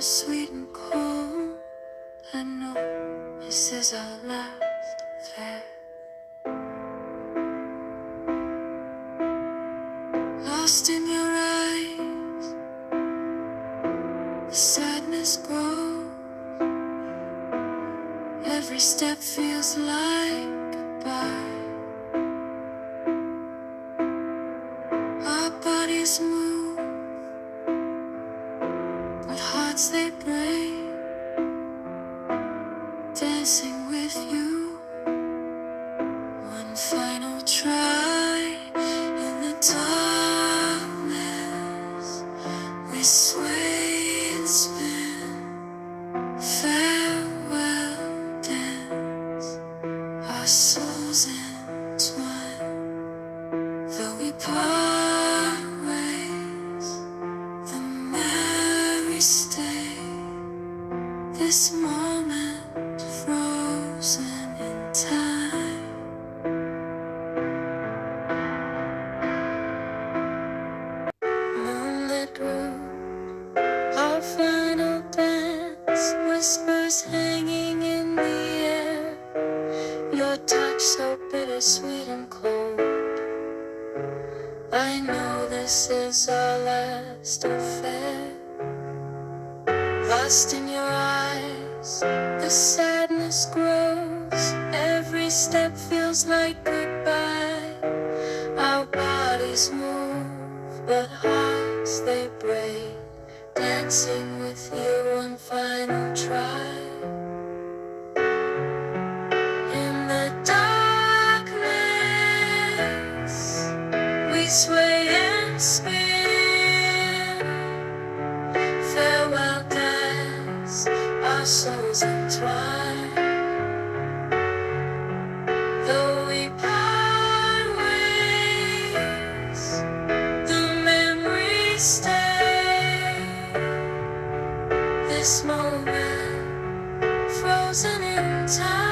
bittersweet and cold. I know this is our last affair. Lost in your eyes, the sadness grows. Every step feels like goodbye. Our bodies move, but hearts they break. Dancing with you, one final try. In the darkness, we sway and spin. Farewell dance, our souls entwine. Though we part ways, the memories stay. This moment frozen in time. Moonlit room, our final dance. Whispers hanging in the air. Your touch so bittersweet and cold. I know this is our last affair. Lost in your eyes, the sadness grows. Every step feels like goodbye. Our bodies move, but hearts they break. Dancing with you, one final try. In the darkness, we sway and spin. Farewell dance, our souls entwine. Though we part ways, the memories stay. This moment frozen in time.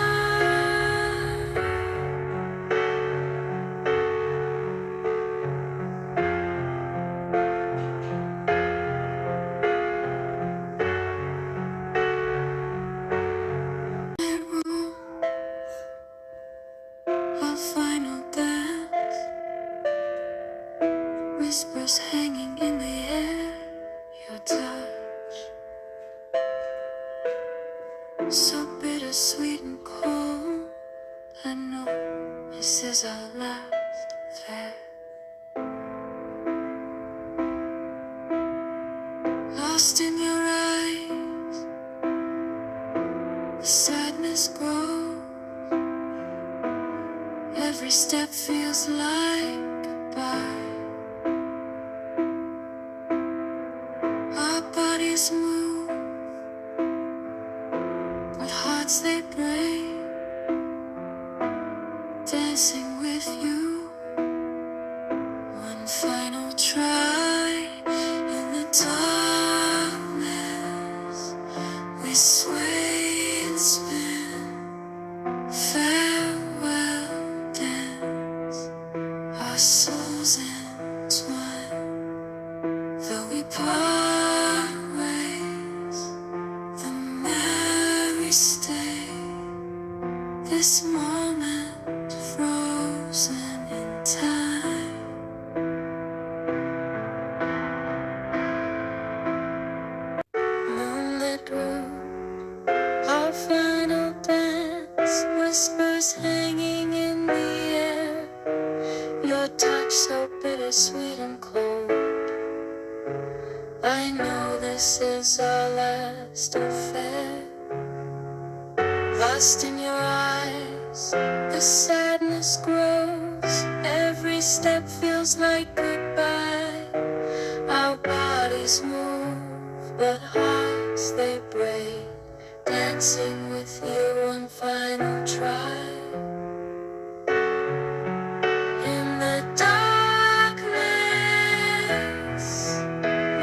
Our final dance, whispers hanging in the air. Your touch, so bittersweet and cold. I know this is our last affair. Lost in your eyes, the sadness grows. Every step feels like goodbye. Our bodies move, but hearts they break. Dancing with you, one final try. In the darkness, we sway and spin. Farewell dance, our souls entwine. Though we part ways, the memories stay. This moment frozen in time. Moonlit room, our final dance. Whispers hanging in the air. Your touch so bittersweet and cold. I know this is our last affair. Lost in your eyes, the sadness grows. Every step feels like goodbye. Our bodies move, but hearts they break. Dancing with you, one final try. In the darkness,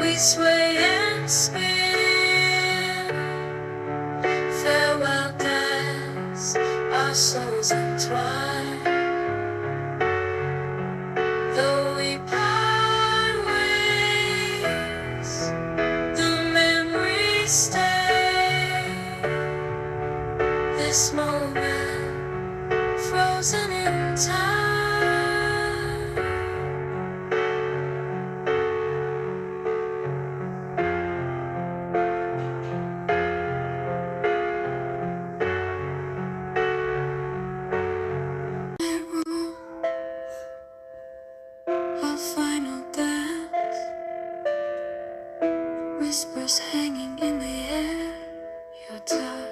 we sway and spin. Farewell dance, our souls entwine. Though we part ways, the memories this moment, frozen in time. Room, a final dance, whispers hanging in the air, your touch